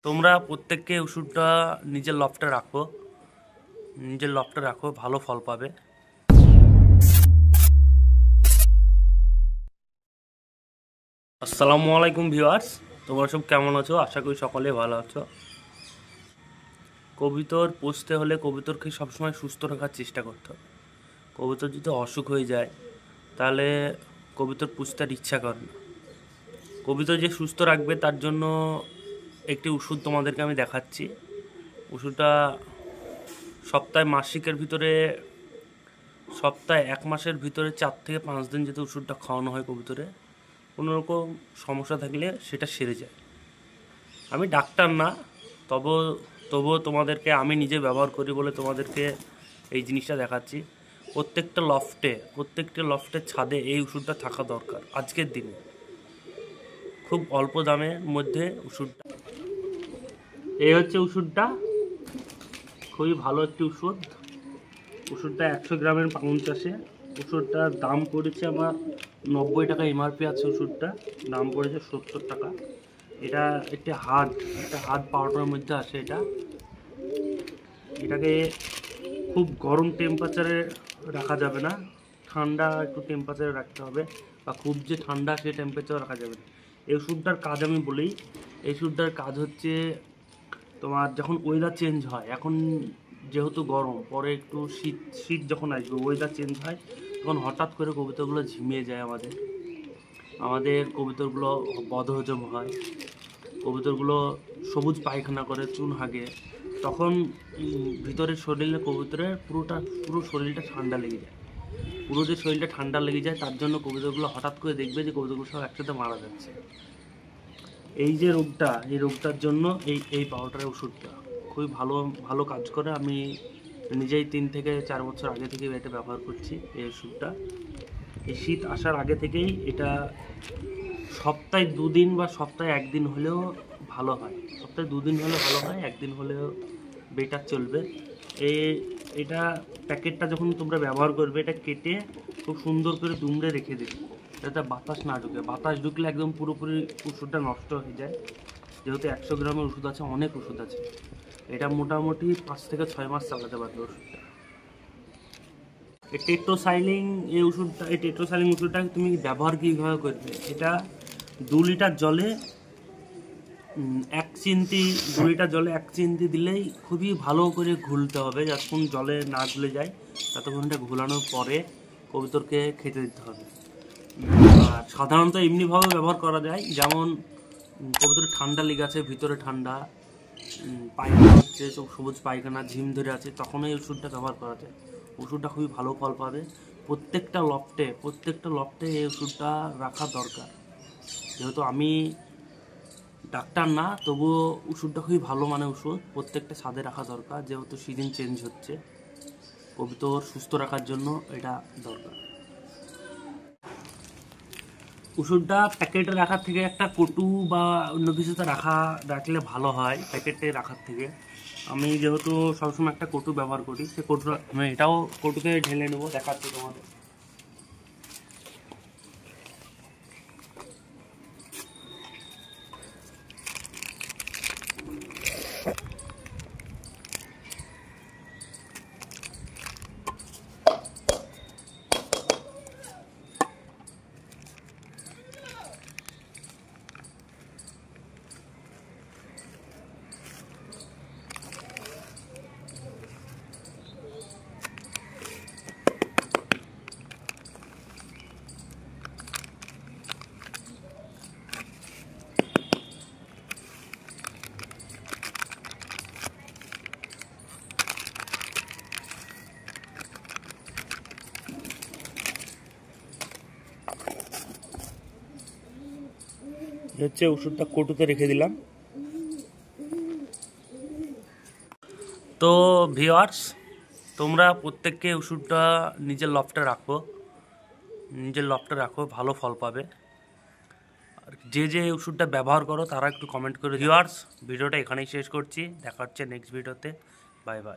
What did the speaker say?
তোমরা প্রত্যেককে ওষুধটা নিজের লফটে রাখো, ভালো ফল পাবে। আসসালামু আলাইকুম ভিউয়ার্স, তোমরা সব কেমন আছো? আশা করি সকলে ভালো আছো। কবুতর পুষতে হলে কবুতরকে সবসময় সুস্থ রাখার চেষ্টা করতে হবে। কবুতর যদি অসুখ হয়ে যায় তাহলে কবুতর পুষতে আর ইচ্ছা করে না। কবুতর যে সুস্থ রাখবে তার জন্য একটি ওষুধ তোমাদেরকে আমি দেখাচ্ছি। ওষুধটা সপ্তাহে 1 মাসের ভিতরে 4 থেকে 5 দিন যদি ওষুধটা খাওয়ানো হয় কবুতরে, কোনোরকম সমস্যা থাকলে সেটা সেরে যায়। আমি ডাক্তার না, তবুও তোমাদেরকে আমি নিজে ব্যবহার করি বলে তোমাদেরকে এই জিনিসটা দেখাচ্ছি। প্রত্যেকটা লফটের ছাদে এই ওষুধটা থাকা দরকার আজকের দিনে। খুব অল্প দামের মধ্যে ওষুধটা, এই হচ্ছে ওষুধটা, খুবই ভালো একটি ওষুধটা 100 গ্রামের পাউন্ড আসে। ওষুধটার দাম পড়েছে আমার 90 টাকা, এমআরপি আছে। ওষুধটা দাম পড়েছে 70 টাকা। এটা একটা হার্ড পাউডারের মধ্যে আসে। এটাকে খুব গরম টেম্পারেচারে রাখা যাবে না, ঠান্ডা একটু টেম্পারেচারে রাখতে হবে, বা খুব যে ঠান্ডা সেই টেম্পারেচারে রাখা যাবে না। এই ওষুধটার কাজ আমি বলি। এই ওষুধটার কাজ হচ্ছে, তোমার যখন ওয়েদার চেঞ্জ হয়, এখন যেহেতু গরম, পরে একটু শীত যখন আসবে, ওয়েদার চেঞ্জ হয়, তখন হঠাৎ করে কবুতরগুলো ঝিমিয়ে যায়। আমাদের কবুতরগুলো বদহজম হয়, কবুতরগুলো সবুজ পায়খানা করে, চুন হাগে। তখন ভিতরের শরীরে কবুতরের পুরো শরীরটা ঠান্ডা লেগে যায়। শরীরটা ঠান্ডা লেগে যায়, তার জন্য কবুতরগুলো হঠাৎ করে দেখবে যে কবুতরগুলো সব একসাথে মারা যাচ্ছে। এই রোগটার জন্য এই পাউডারের ওষুধটা খুবই ভালো কাজ করে। আমি নিজেই 3 থেকে 4 বছর আগে থেকে এটা ব্যবহার করছি। এই ওষুধটা এই শীত আসার আগে থেকেই এটা সপ্তাহে 2 দিন বা সপ্তাহে 1 দিন হলেও ভালো হয়। সপ্তাহে 2 দিন হলে ভালো হয়, 1 দিন হলেও বেটার চলবে। এটা প্যাকেটটা যখন তোমরা ব্যবহার করবে, এটা কেটে খুব সুন্দর করে দুমড়ে রেখে দেবে, যাতে বাতাস না ঢুকে। বাতাস ঢুকলে একদম পুরোপুরি ওষুধটা নষ্ট হয়ে যায়। যেহেতু 100 গ্রামের ওষুধ আছে, অনেক ওষুধ আছে। এটা মোটামুটি 5 থেকে 6 মাস চালাতে পারবে ওষুধটা। এই টেট্রাসাইক্লিন ওষুধটা তুমি ব্যবহার কীভাবে করবে? এটা 2 লিটার জলে 1 চিমটি দিলেই খুবই ভালো করে ঘুলতে হবে। যতক্ষণ জলে না ঘুলে যায় ততক্ষণটা ঘোলানোর পরে কবুতরকে খেতে দিতে হবে। আর সাধারণত এমনিভাবে ব্যবহার করা যায়, যেমন কবুতরের ঠান্ডা লেগে আছে, ভিতরে ঠান্ডা, পায়খানা হচ্ছে, সবুজ পায়খানা, ঝিম ধরে আছে, তখন এই ওষুধটা ব্যবহার করা যায়। ওষুধটা খুবই ভালো ফল পাবে। প্রত্যেকটা লফটে এই ওষুধটা রাখা দরকার। যেহেতু আমি ডাক্তার না, তবুও ওষুধটা খুবই ভালো মানের ওষুধ, প্রত্যেকটা ছাদে রাখা দরকার। যেহেতু সিজন চেঞ্জ হচ্ছে, কবুতর সুস্থ রাখার জন্য এটা দরকার। ওষুধটা প্যাকেটে রাখার থেকে একটা কটু বা অন্য কিছুতে রাখলে ভালো হয় প্যাকেটে রাখার থেকে। আমি যেহেতু সবসময় একটা কটু ব্যবহার করি, সে কটুটা আমি এটাও কটুতে ঢেলে নেবো, দেখাচ্ছি তোমাদের। হচ্ছে ওষুধটা কটুতে রেখে দিলাম। তো ভিউয়ার্স, তোমরা প্রত্যেককে ওষুধটা নিজের লফটে রাখো, ভালো ফল পাবে। আর যে ওষুধটা ব্যবহার করো তারা একটু কমেন্ট করে। ভিউয়ার্স, ভিডিওটা এখানেই শেষ করছি, দেখা হচ্ছে নেক্সট ভিডিওতে। Bye bye.